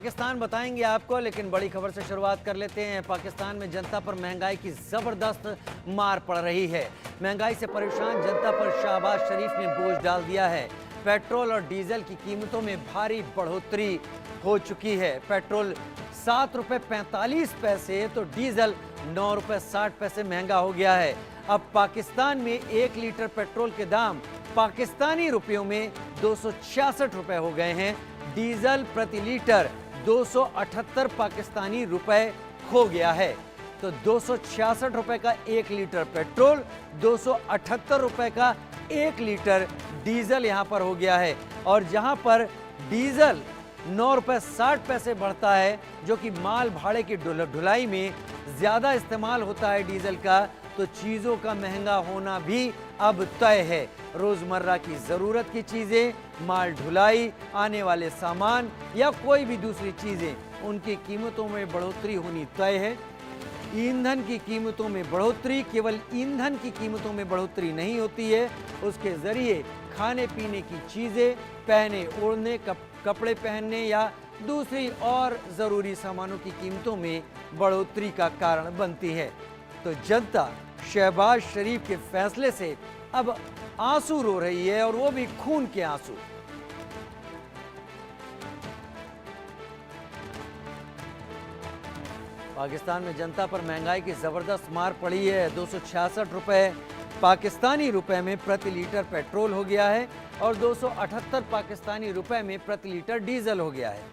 पाकिस्तान बताएंगे आपको, लेकिन बड़ी खबर से शुरुआत कर लेते हैं। पाकिस्तान में जनता पर महंगाई की जबरदस्त मार पड़ रही है। महंगाई से परेशान जनता पर शहबाज शरीफ ने बोझ डाल दिया है। पेट्रोल और डीजल की कीमतों में भारी बढ़ोतरी हो चुकी है। पेट्रोल 7 रुपये 45 पैसे तो डीजल 9 रुपये 60 पैसे महंगा हो गया है। अब पाकिस्तान में 1 लीटर पेट्रोल के दाम पाकिस्तानी रुपयों में 266 रुपये हो गए हैं। डीजल प्रति लीटर 278 पाकिस्तानी रुपए खो गया है। तो 266 रुपए का 1 लीटर पेट्रोल, 278 रुपए का 1 लीटर डीजल यहां पर हो गया है। और जहां पर डीजल 9 रुपए 60 पैसे बढ़ता है, जो कि माल भाड़े की ढुलाई में ज़्यादा इस्तेमाल होता है डीजल का, तो चीज़ों का महंगा होना भी अब तय है। रोज़मर्रा की ज़रूरत की चीज़ें, माल ढुलाई, आने वाले सामान या कोई भी दूसरी चीज़ें, उनकी कीमतों में बढ़ोतरी होनी तय है। ईंधन की कीमतों में बढ़ोतरी, केवल ईंधन की कीमतों में बढ़ोतरी नहीं होती है, उसके ज़रिए खाने पीने की चीज़ें, पहने ओढ़ने, कपड़े पहनने या दूसरी और ज़रूरी सामानों की कीमतों में बढ़ोतरी का कारण बनती है। तो जनता शहबाज शरीफ के फैसले से अब आंसू रो रही है, और वो भी खून के आंसू। पाकिस्तान में जनता पर महंगाई की जबरदस्त मार पड़ी है। 266 रुपए पाकिस्तानी रुपए में प्रति लीटर पेट्रोल हो गया है और 278 पाकिस्तानी रुपए में प्रति लीटर डीजल हो गया है।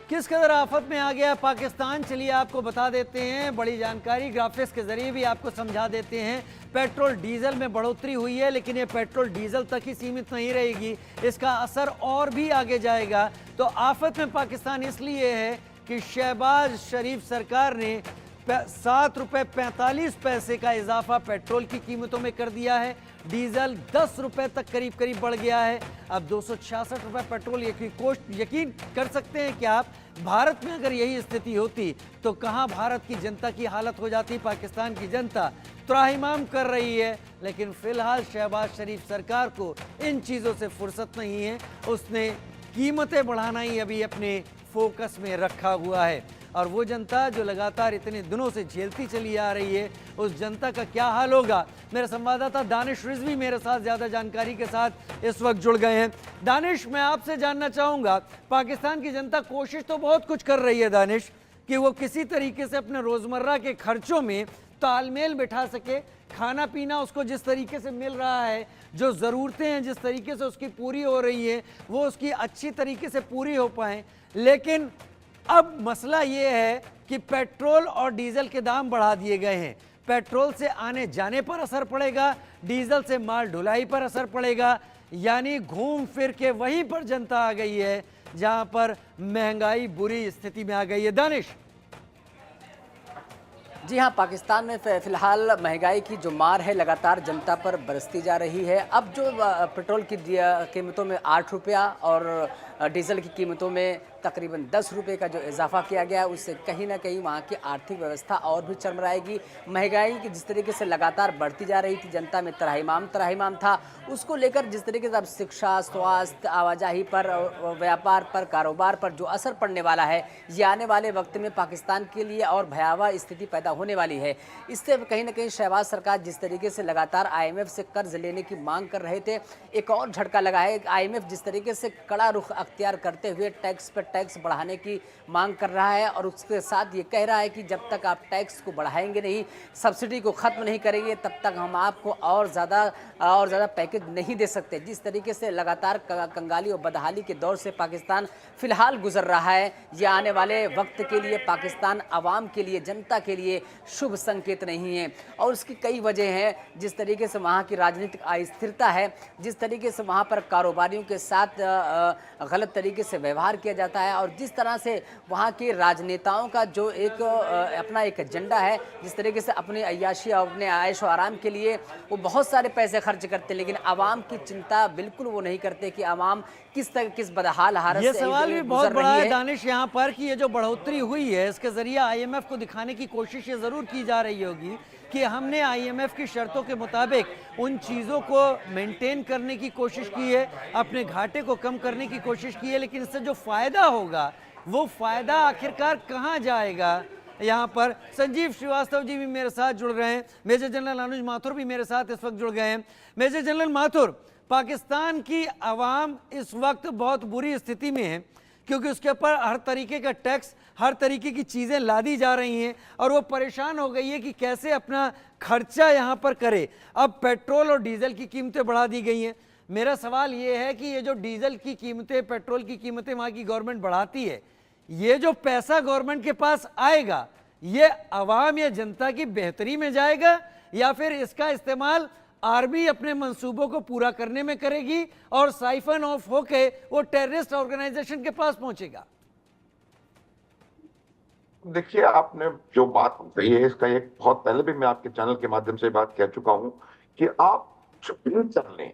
किस कदर आफत में आ गया पाकिस्तान, चलिए आपको बता देते हैं। बड़ी जानकारी ग्राफिक्स के जरिए भी आपको समझा देते हैं। पेट्रोल डीजल में बढ़ोतरी हुई है, लेकिन ये पेट्रोल डीजल तक ही सीमित नहीं रहेगी, इसका असर और भी आगे जाएगा। तो आफत में पाकिस्तान इसलिए है कि शहबाज शरीफ सरकार ने 7 रुपये 45 पैसे का इजाफा पेट्रोल की कीमतों में कर दिया है। डीजल 10 रुपये तक करीब बढ़ गया है। अब 266 रुपये पेट्रोल यकीन कर सकते हैं कि आप, भारत में अगर यही स्थिति होती तो कहां भारत की जनता की हालत हो जाती। पाकिस्तान की जनता त्राहिमाम कर रही है, लेकिन फिलहाल शहबाज शरीफ सरकार को इन चीज़ों से फुर्सत नहीं है। उसने कीमतें बढ़ाना ही अभी अपने फोकस में रखा हुआ है। और वो जनता जो लगातार इतने दिनों से झेलती चली आ रही है, उस जनता का क्या हाल होगा। मेरे संवाददाता दानिश रिजवी मेरे साथ ज़्यादा जानकारी के साथ इस वक्त जुड़ गए हैं। दानिश, मैं आपसे जानना चाहूँगा, पाकिस्तान की जनता कोशिश तो बहुत कुछ कर रही है दानिश, कि वो किसी तरीके से अपने रोज़मर्रा के खर्चों में तालमेल बिठा सके। खाना पीना उसको जिस तरीके से मिल रहा है, जो ज़रूरतें हैं जिस तरीके से उसकी पूरी हो रही है, वो उसकी अच्छी तरीके से पूरी हो पाएँ। लेकिन अब मसला ये है कि पेट्रोल और डीजल के दाम बढ़ा दिए गए हैं। पेट्रोल से आने जाने पर असर पड़ेगा, डीजल से माल ढुलाई पर असर पड़ेगा, यानी घूम फिर के वहीं पर जनता आ गई है जहां पर महंगाई बुरी स्थिति में आ गई है। दानिश। जी हाँ, पाकिस्तान में फ़िलहाल महंगाई की जो मार है लगातार जनता पर बरसती जा रही है। अब जो पेट्रोल की कीमतों में 8 रुपया और डीजल की कीमतों में तकरीबन 10 रुपये का जो इजाफा किया गया, उससे कहीं ना कहीं वहाँ की आर्थिक व्यवस्था और भी चरमराएगी। महंगाई की जिस तरीके से लगातार बढ़ती जा रही थी, जनता में त्राहिमाम था, उसको लेकर जिस तरीके से अब शिक्षा, स्वास्थ्य, आवाजाही पर, व्यापार पर, कारोबार पर जो असर पड़ने वाला है, ये आने वाले वक्त में पाकिस्तान के लिए और भयावह स्थिति पैदा होने वाली है। इससे कहीं ना कहीं शहबाज सरकार जिस तरीके से लगातार IMF से कर्ज लेने की मांग कर रहे थे, एक और झटका लगा है। IMF जिस तरीके से कड़ा रुख अख्तियार करते हुए टैक्स पर टैक्स बढ़ाने की मांग कर रहा है, और उसके साथ ये कह रहा है कि जब तक आप टैक्स को बढ़ाएंगे नहीं, सब्सिडी को ख़त्म नहीं करेंगे, तब तक हम आपको और ज़्यादा पैकेज नहीं दे सकते। जिस तरीके से लगातार कंगाली और बदहाली के दौर से पाकिस्तान फ़िलहाल गुजर रहा है, ये आने वाले वक्त के लिए पाकिस्तान आवाम के लिए, जनता के लिए शुभ संकेत नहीं है। और उसकी कई वजह हैं। जिस तरीके से वहाँ की राजनीतिक अस्थिरता है, जिस तरीके से वहाँ पर कारोबारियों के साथ गलत तरीके से व्यवहार किया जाता है और जिस तरह से वहाँ के राजनेताओं का जो एक अपना एक एजेंडा है, जिस तरीके से अपनी अय्याशी और अपने आयशो आराम के लिए वो बहुत सारे पैसे खर्च करते, लेकिन आवाम की चिंता बिल्कुल वो नहीं करते कि आवाम किस बदहाल हालत ये से सवाल भी गुजर बहुत बड़ा रही है है। दानिश यहाँ पर कि ये जो बढ़ोतरी हुई है इसके जरिए आईएमएफ को दिखाने की कोशिश ये जरूर की जा रही होगी कि हमने आईएमएफ की शर्तों के मुताबिक उन चीज़ों को मेंटेन करने की कोशिश की है, अपने घाटे को कम करने की कोशिश की है, लेकिन इससे जो फायदा होगा वो फायदा आखिरकार कहाँ जाएगा। यहाँ पर संजीव श्रीवास्तव जी भी मेरे साथ जुड़ रहे हैं, मेजर जनरल अनुज माथुर भी मेरे साथ इस वक्त जुड़ गए हैं। मेजर जनरल माथुर, पाकिस्तान की आवाम इस वक्त बहुत बुरी स्थिति में है क्योंकि उसके ऊपर हर तरीके का टैक्स, हर तरीके की चीज़ें लादी जा रही हैं और वो परेशान हो गई है कि कैसे अपना खर्चा यहाँ पर करे। अब पेट्रोल और डीजल की कीमतें बढ़ा दी गई हैं। मेरा सवाल ये है कि ये जो डीजल की कीमतें, पेट्रोल की कीमतें वहाँ की गवर्नमेंट बढ़ाती है, ये जो पैसा गवर्नमेंट के पास आएगा ये आवाम या जनता की बेहतरी में जाएगा या फिर इसका इस्तेमाल आर्मी अपने मंसूबों को पूरा करने में करेगी और साइफन ऑफ होके वो टेररिस्ट ऑर्गेनाइजेशन के पास पहुंचेगा? देखिए, आपने जो बात कही है इसका एक बहुत पहले भी मैं आपके चैनल के माध्यम से बात कह चुका हूं कि आप सुप्रीम चल लें,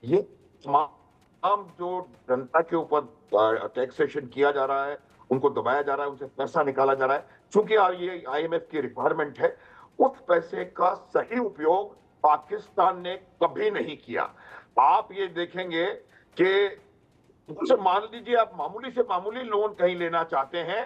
ये तमाम जो जनता के ऊपर टैक्सेशन किया जा रहा है, उनको दबाया जा रहा है, उनसे पैसा निकाला जा रहा है, चूंकि ये आईएमएफ की रिक्वायरमेंट है, उस पैसे का सही उपयोग पाकिस्तान ने कभी नहीं किया। आप ये देखेंगे कि मान लीजिए आप मामूली से मामूली लोन कहीं लेना चाहते हैं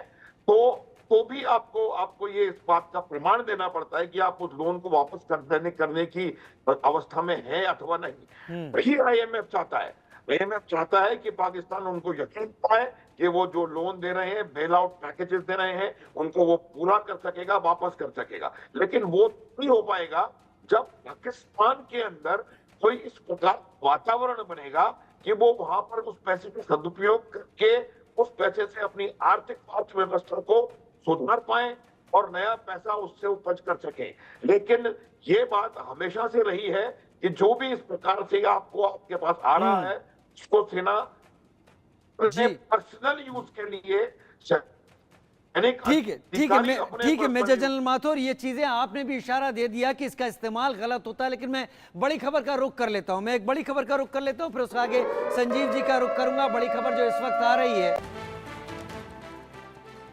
तो भी आपको ये इस बात का प्रमाण देना पड़ता है कि आप उस लोन को वापस करने की अवस्था में है अथवा नहीं। वही आईएमएफ चाहता है। आईएमएफ चाहता है कि पाकिस्तान उनको यकीन पाए कि वो जो लोन दे रहे हैं, बेल आउट पैकेजेस दे रहे हैं, उनको वो पूरा कर सकेगा, वापस कर सकेगा। लेकिन वो नहीं हो पाएगा जब पाकिस्तान के अंदर कोई इस प्रकार वातावरण बनेगा कि वो वहां पर उस पैसे का सदुपयोग करके उस पैसे से अपनी आर्थिक अर्थव्यवस्था को सुधार पाए और नया पैसा उससे उपज कर सके। लेकिन ये बात हमेशा से रही है कि जो भी इस प्रकार से आपके पास आ रहा है उसको सेना पर्सनल यूज के लिए ठीक है मेजर जनरल माथुर, ये चीजें आपने भी इशारा दे दिया कि इसका इस्तेमाल गलत होता है, लेकिन मैं बड़ी खबर का रुख कर लेता हूं। मैं एक बड़ी खबर का रुख कर लेता हूं, फिर उसके आगे संजीव जी का रुख करूंगा। बड़ी खबर जो इस वक्त आ रही है,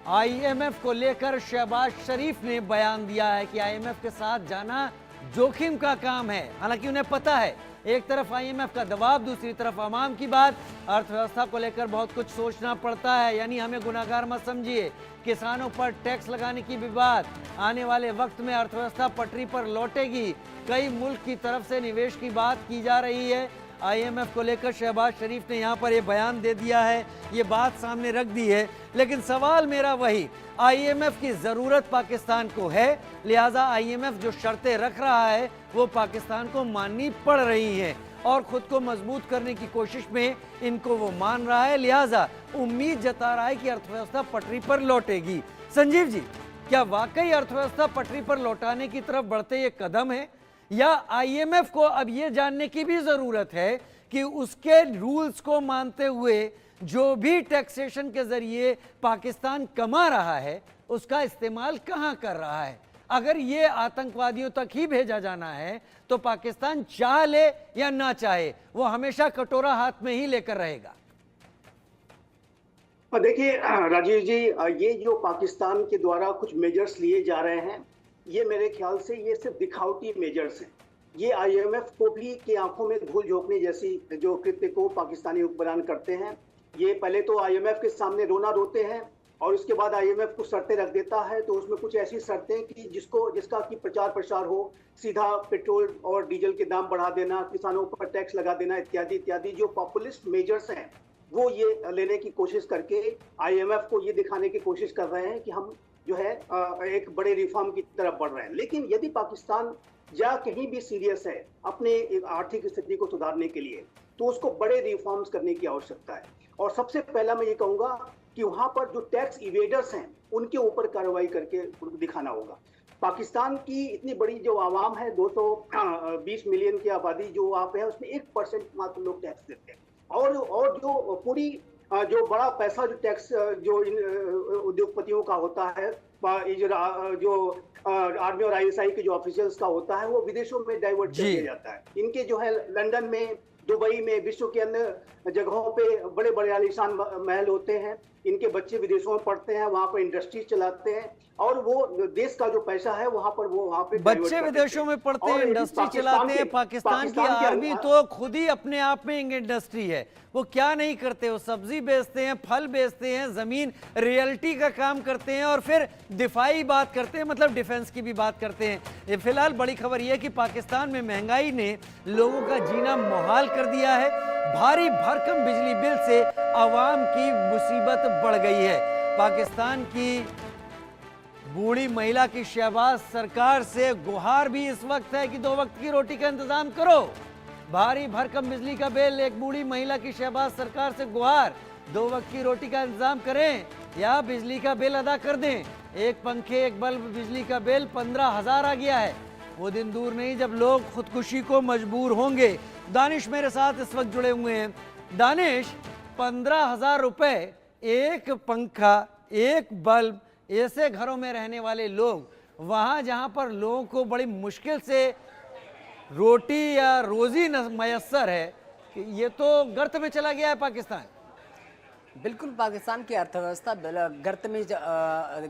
आईएमएफ को लेकर शहबाज शरीफ ने बयान दिया है कि आईएमएफ के साथ जाना जोखिम का काम है। हालांकि उन्हें पता है एक तरफ आईएमएफ का दबाव, दूसरी तरफ आवाम की बात, अर्थव्यवस्था को लेकर बहुत कुछ सोचना पड़ता है। यानी हमें गुनाहगार मत समझिए, किसानों पर टैक्स लगाने की भी बात, आने वाले वक्त में अर्थव्यवस्था पटरी पर लौटेगी। कई मुल्क की तरफ से निवेश की बात की जा रही है। आईएमएफ को लेकर शहबाज शरीफ ने यहाँ पर ये बयान दे दिया है, ये बात सामने रख दी है। लेकिन सवाल मेरा वही, आईएमएफ की ज़रूरत पाकिस्तान को है, लिहाजा आईएमएफ जो शर्तें रख रहा है वो पाकिस्तान को माननी पड़ रही हैं और ख़ुद को मजबूत करने की कोशिश में इनको वो मान रहा है, लिहाजा उम्मीद जता रहा है कि अर्थव्यवस्था पटरी पर लौटेगी। संजीव जी, क्या वाकई अर्थव्यवस्था पटरी पर लौटाने की तरफ बढ़ते ये कदम है या आईएमएफ को अब ये जानने की भी ज़रूरत है कि उसके रूल्स को मानते हुए जो भी टैक्सेशन के ज़रिए पाकिस्तान कमा रहा है उसका इस्तेमाल कहाँ कर रहा है? अगर ये आतंकवादियों तक ही भेजा जाना है तो पाकिस्तान चाह ले या ना चाहे वो हमेशा कटोरा हाथ में ही लेकर रहेगा। देखिए राजीव जी, ये जो पाकिस्तान के द्वारा कुछ मेजर्स लिए जा रहे हैं, ये मेरे ख्याल से ये सिर्फ दिखावटी मेजर्स हैं। ये आईएमएफ को भी की आंखों में धूल झोंकने जैसी जो कृत्य को पाकिस्तानी हुक्मरान करते हैं। ये पहले तो आईएमएफ के सामने रोना रोते हैं और उसके बाद आईएमएफ को शर्तें रख देता है, तो उसमें कुछ ऐसी शर्तें कि जिसका कि प्रचार प्रसार हो, सीधा पेट्रोल और डीजल के दाम बढ़ा देना, किसानों पर टैक्स लगा देना, इत्यादि इत्यादि जो पॉपुलिस्ट मेजर्स हैं वो ये लेने की कोशिश करके आईएमएफ को ये दिखाने की कोशिश कर रहे हैं कि हम जो है एक बड़े रिफॉर्म की तरफ बढ़ रहे हैं। लेकिन यदि पाकिस्तान या कहीं भी सीरियस है अपने आर्थिक स्थिति को सुधारने के लिए, तो उसको बड़े रिफॉर्म्स करने की आवश्यकता है। और सबसे पहला मैं ये कहूंगा कि वहां पर जो टैक्स इवेडर्स हैं उनके ऊपर कार्रवाई करके दिखाना होगा। पाकिस्तान की इतनी बड़ी जो आवाम है, 220 मिलियन की आबादी जो वहाँ पे है, उसमें 1% मात्र लोग टैक्स देते हैं और जो पूरी जो बड़ा पैसा जो टैक्स जो इन उद्योगपतियों का होता है, जो आर्मी और आईएसआई के जो ऑफिशियल्स का होता है, वो विदेशों में डाइवर्ट कर दिया जाता है। इनके जो है लंदन में, दुबई में, विश्व के अन्य जगहों पे बड़े बड़े आलीशान महल होते हैं। इनके बच्चे विदेशों में पढ़ते हैं, वहां पर इंडस्ट्रीज चलाते हैं, और वो देश का जो पैसा है वहां पर वो वहां पे बच्चे विदेशों में पढ़ते हैं, इंडस्ट्री चलाते हैं। पाकिस्तान की आर्मी तो खुद ही अपने आप में एक इंडस्ट्री है। वो क्या नहीं करते, वो सब्जी बेचते हैं, फल बेचते हैं, जमीन रियल्टी का काम करते हैं, और फिर दिफाई बात करते हैं, मतलब डिफेंस की भी बात करते हैं। फिलहाल बड़ी खबर यह है कि पाकिस्तान में महंगाई ने लोगों का जीना मुहाल कर दिया है। भारी भरकम बिजली बिल से आवाम की मुसीबत बढ़ गई है। पाकिस्तान की बूढ़ी महिला की शहबाज सरकार से गुहार भी इस वक्त है कि 2 वक्त की रोटी का इंतजाम करो। भारी भरकम बिजली का बिल, एक बूढ़ी महिला की शहबाज सरकार से गुहार, 2 वक्त की रोटी का इंतजाम करें या बिजली का बिल अदा कर दें। एक पंखे, एक बल्ब बिजली का बिल 15,000 आ गया है। वो दिन दूर नहीं जब लोग खुदकुशी को मजबूर होंगे। दानिश मेरे साथ इस वक्त जुड़े हुए हैं। दानिश, 15,000 रुपए, एक पंखा, एक बल्ब, ऐसे घरों में रहने वाले लोग, वहां जहां पर लोगों को बड़ी मुश्किल से रोटी या रोजी मयसर है, ये तो गर्त में चला गया है पाकिस्तान। बिल्कुल, पाकिस्तान की अर्थव्यवस्था गर्त में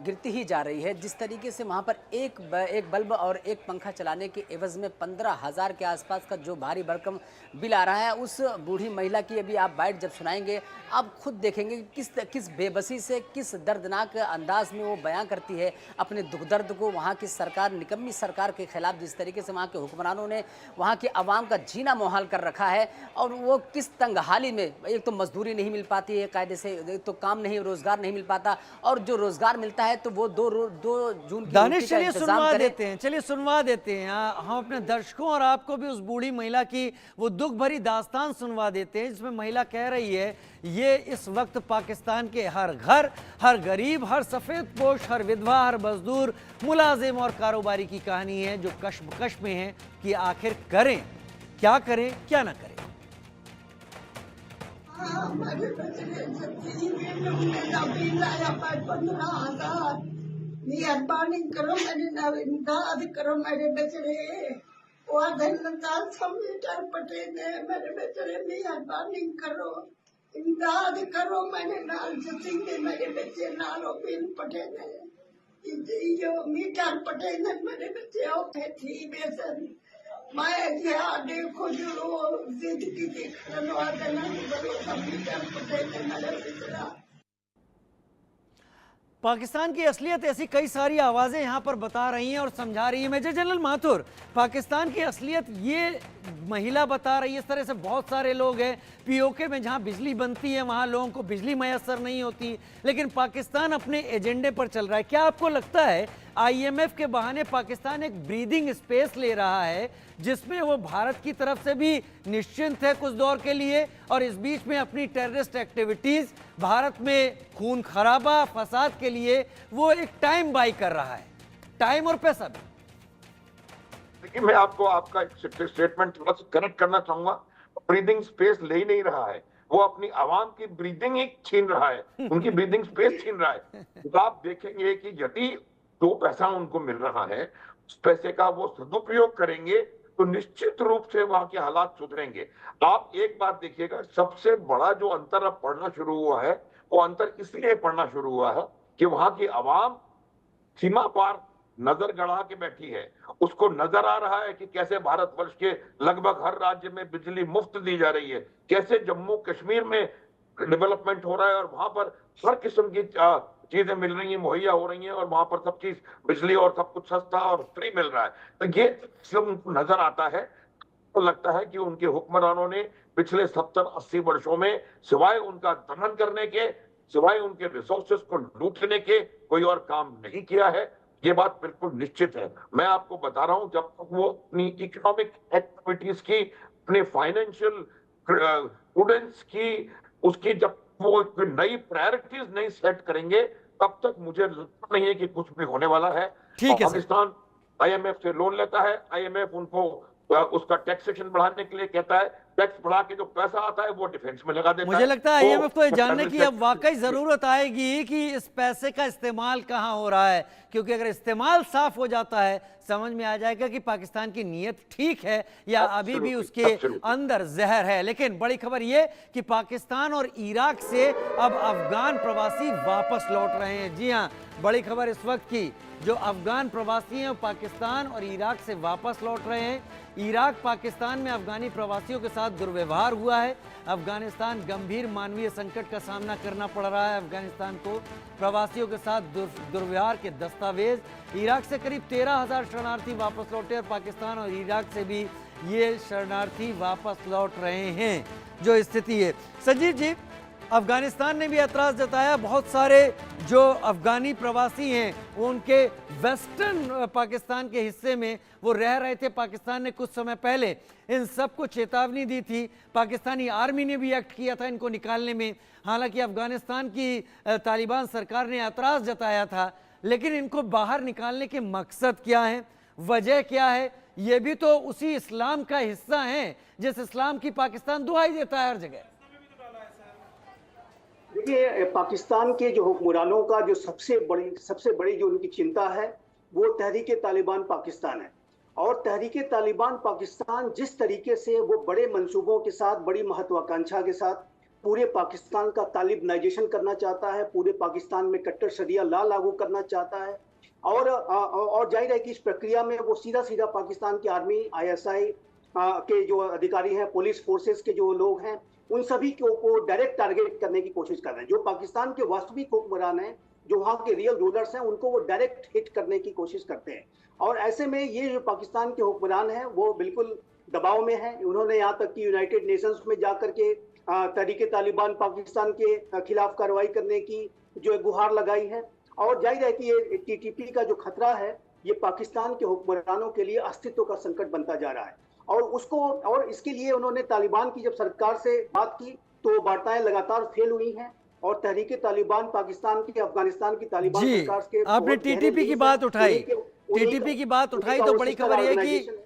गिरती ही जा रही है। जिस तरीके से वहाँ पर एक बल्ब और एक पंखा चलाने के एवज में 15,000 के आसपास का जो भारी भरकम बिल आ रहा है, उस बूढ़ी महिला की अभी आप बाइट जब सुनाएंगे आप खुद देखेंगे कि किस बेबसी से, किस दर्दनाक अंदाज में वो बयां करती है अपने दुख दर्द को। वहाँ की सरकार, निकम्मी सरकार के खिलाफ जिस तरीके से वहाँ के हुक्मरानों ने वहाँ के अवाम का जीना मुहाल कर रखा है, और वो किस तंगहाली में, एक तो मजदूरी नहीं मिल पाती है कायदे से, तो काम नहीं, रोजगार नहीं मिल पाता, और जो रोजगार मिलता है तो वो 2 जून की दानिश, चलिए सुनवा देते हैं हम अपने दर्शकों और आपको भी उस बूढ़ी महिला की वो दुख भरी दास्तान सुनवा देते हैं, जिसमें महिला कह रही है ये इस वक्त पाकिस्तान के हर घर, हर गरीब, हर सफेद पोश, हर विधवा, हर मजदूर, मुलाजिम और कारोबारी की कहानी है, जो कश्मकश में है कि आखिर करें क्या ना करें। हमारे बच्चे लाया 15,000, मेहरबानी करो मेरे नाल इमदाद करो मेरे बच्चे, वो धनदार समीटर पटे ने मेरे बच्चे, मेहरबानी करो इमदाद करो मेरे नाल, जसींदे मेरे बच्चे नाल बिल पटे ने, जो मीटर पटे ने मेरे बच्चे औखे थी बेसन, मैं क्या देखो जो जिंदगी देखने वाला नहीं बड़े मीटर पटे ने मेरे बच्चा। पाकिस्तान की असलियत ऐसी कई सारी आवाज़ें यहाँ पर बता रही हैं और समझा रही हैं। मेजर जनरल माथुर, पाकिस्तान की असलियत ये महिला बता रही है, इस तरह से बहुत सारे लोग हैं। पीओके में जहाँ बिजली बनती है वहाँ लोगों को बिजली मैसर नहीं होती, लेकिन पाकिस्तान अपने एजेंडे पर चल रहा है। क्या आपको लगता है IMF के बहाने पाकिस्तान एक ब्रीदिंग स्पेस ले रहा है, जिसमें वो भारत की तरफ से भी निश्चिंत है कुछ दौर के लिए, और इस बीच में अपनी टेररिस्ट एक्टिविटीज, भारत में खून खराबा, फसाद के लिए वो एक टाइम बाई कर रहा है, टाइम और पैसा भी? देखिए, मैं आपको आपका एक स्टेटमेंट थोड़ा सा कनेक्ट करना चाहूंगा। ब्रीदिंग स्पेस ले ही नहीं रहा है, वो अपनी आवाम की ब्रीदिंग ही छीन रहा है, उनकी ब्रीदिंग स्पेस छीन रहा है। तो आप देखेंगे कि यदि जो पैसा उनको मिल रहा है, उस पैसे का वो सदुपयोग करेंगे तो निश्चित रूप से वहां के हालात सुधरेंगे। आप एक बात देखिएगा, सबसे बड़ा जो अंतर अब पड़ना शुरू हुआ है, वो अंतर इसलिए पड़ना शुरू हुआ है कि वहां की आवाम सीमा पार नजर गड़ा के बैठी है। उसको नजर आ रहा है कि कैसे भारतवर्ष के लगभग हर राज्य में बिजली मुफ्त दी जा रही है, कैसे जम्मू कश्मीर में डेवलपमेंट हो रहा है और वहां पर हर किस्म की चीजें मिल रही हैं, मुहैया हो रही हैं, और वहां पर सब चीज बिजली और सब कुछ सस्ता और फ्री मिल रहा है। तो ये सब उनको नजर आता है। तो लगता है कि उनके हुक्मरानों ने पिछले 70-80 वर्षों में सिवाय उनका दमन करने के, सिवाय उनके रिसोर्सेस को लूटने के कोई और काम नहीं किया है। ये बात बिल्कुल निश्चित है। मैं आपको बता रहा हूं, जब तक वो अपनी इकोनॉमिक एक्टिविटीज की, अपने फाइनेंशियल प्रूडेंस की, उसकी जब वो नई प्रायोरिटीज नहीं सेट करेंगे, तब तक मुझे लगता नहीं है कि कुछ भी होने वाला है। पाकिस्तान IMF से लोन लेता है, IMF उनको उसका टैक्सेशन बढ़ाने के लिए कहता है, टैक्स बढ़ा के जो पैसा आता है वो डिफेंस में लगा देता मुझे लगता है आईएमएफ को ये जानने की अब टैक्स- वाकई जरूरत आएगी कि इस पैसे का इस्तेमाल कहां हो रहा है, क्योंकि अगर इस्तेमाल साफ हो जाता है समझ में आ जाएगा कि पाकिस्तान की नीयत ठीक है या अभी भी उसके अंदर जहर है। लेकिन बड़ी खबर ये कि पाकिस्तान और इराक से अब अफगान प्रवासी वापस लौट रहे हैं। जी हां, बड़ी खबर इस वक्त की, जो अफगान प्रवासी हैं पाकिस्तान और इराक से वापस लौट रहे हैं। इराक पाकिस्तान में अफगानी प्रवासियों के साथ दुर्व्यवहार हुआ है। अफगानिस्तान गंभीर मानवीय संकट का सामना करना पड़ रहा है अफगानिस्तान को। प्रवासियों के साथ दुर्व्यवहार के दस्तावेज। इराक से करीब 13,000 शरणार्थी वापस लौटे और पाकिस्तान और इराक से भी ये शरणार्थी वापस लौट रहे हैं, जो स्थिति है। संजीव जी, अफगानिस्तान ने भी एतराज़ जताया, बहुत सारे जो अफगानी प्रवासी हैं वो उनके वेस्टर्न पाकिस्तान के हिस्से में वो रह रहे थे। पाकिस्तान ने कुछ समय पहले इन सबको चेतावनी दी थी, पाकिस्तानी आर्मी ने भी एक्ट किया था इनको निकालने में। हालांकि अफगानिस्तान की तालिबान सरकार ने एतराज़ जताया था, लेकिन इनको बाहर निकालने के मकसद क्या है, वजह क्या है, ये भी तो उसी इस्लाम का हिस्सा है जिस इस्लाम की पाकिस्तान दुहाई देता है हर जगह। देखिए, पाकिस्तान के जो हुक्मरानों का जो सबसे बड़ी जो उनकी चिंता है वो तहरीक तालिबान पाकिस्तान है। और तहरीक तालिबान पाकिस्तान जिस तरीके से वो बड़े मंसूबों के साथ, बड़ी महत्वाकांक्षा के साथ पूरे पाकिस्तान का तालिबानाइजेशन करना चाहता है, पूरे पाकिस्तान में कट्टर शरिया लॉ लागू करना चाहता है। और जाहिर है कि इस प्रक्रिया में वो सीधा सीधा पाकिस्तान की आर्मी, ISI के जो अधिकारी हैं, पुलिस फोर्सेस के जो लोग हैं, उन सभी को डायरेक्ट टारगेट करने की कोशिश कर रहे हैं। जो पाकिस्तान के वास्तविक हुक्मरान हैं, जो वहाँ के रियल रूलर्स हैं, उनको वो डायरेक्ट हिट करने की कोशिश करते हैं। और ऐसे में ये जो पाकिस्तान के हुक्मरान हैं वो बिल्कुल दबाव में हैं। उन्होंने यहाँ तक कि यूनाइटेड नेशंस में जाकर के तहरीक तालिबान पाकिस्तान के खिलाफ कार्रवाई करने की जो गुहार लगाई है। और जाहिर है कि ये TTP का जो खतरा है ये पाकिस्तान के हुक्मरानों के लिए अस्तित्व का संकट बनता जा रहा है। और इसके लिए उन्होंने तालिबान की जब सरकार से बात की तो वार्ताएं लगातार फेल हुई हैं। और तहरीक तालिबान पाकिस्तान की, अफगानिस्तान की तालिबान जी, सरकार के आपने TTP की बात उठाई, TTP की बात उठाई तो बड़ी खबर यह कि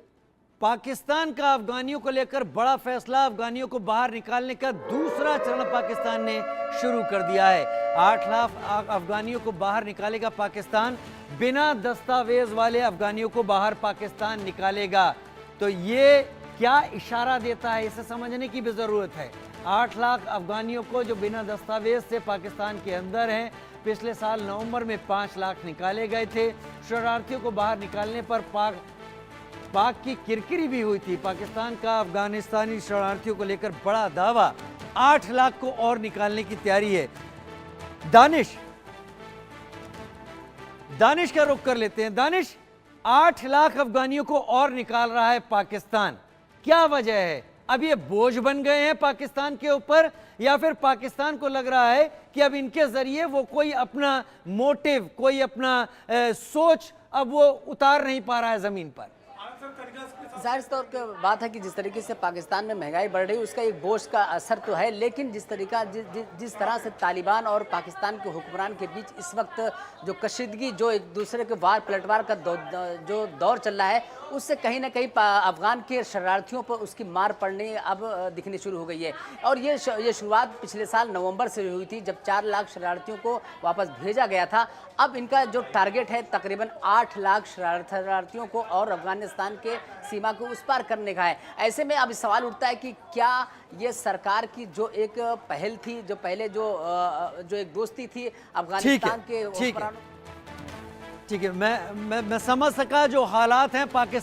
पाकिस्तान का अफगानियों को लेकर बड़ा फैसला, अफगानियों को बाहर निकालने का दूसरा चरण पाकिस्तान ने शुरू कर दिया है। 8 लाख अफगानियों को बाहर निकालेगा पाकिस्तान, बिना दस्तावेज वाले अफगानियों को बाहर पाकिस्तान निकालेगा। तो ये क्या इशारा देता है, इसे समझने की भी ज़रूरत है। 8 लाख अफगानियों को जो बिना दस्तावेज से पाकिस्तान के अंदर हैं, पिछले साल नवंबर में 5 लाख निकाले गए थे। शरणार्थियों को बाहर निकालने पर पाक की किरकिरी भी हुई थी। पाकिस्तान का अफगानिस्तानी शरणार्थियों को लेकर बड़ा दावा, 8 लाख को और निकालने की तैयारी है। दानिश का रुख कर लेते हैं। दानिश, 8 लाख अफगानियों को और निकाल रहा है पाकिस्तान, क्या वजह है? अब ये बोझ बन गए हैं पाकिस्तान के ऊपर, या फिर पाकिस्तान को लग रहा है कि अब इनके जरिए वो कोई अपना मोटिव, कोई अपना सोच अब वो उतार नहीं पा रहा है जमीन पर? जाहिर तौर पर बात है कि जिस तरीके से पाकिस्तान में महंगाई बढ़ रही है उसका एक बोझ का असर तो है, लेकिन जिस तरह से तालिबान और पाकिस्तान के हुक्मरान के बीच इस वक्त जो कशीदगी, जो एक दूसरे के वार पलटवार का जो दौर चल रहा है, उससे कहीं ना कहीं अफगान के शरणार्थियों पर उसकी मार पड़ने अब दिखनी शुरू हो गई है। और ये शुरुआत पिछले साल नवंबर से हुई थी जब 4 लाख शरणार्थियों को वापस भेजा गया था। अब इनका जो टारगेट है तकरीबन 8 लाख शरणार्थियों को और अफगानिस्तान के सीमा को उस पार करने का है। ऐसे में अब सवाल उठता है कि क्या ये सरकार की जो एक पहल थी, जो पहले जो एक दोस्ती थी अफगानिस्तान के, ठीक है, मैं समझ सका जो हालात हैं पाकिस्तान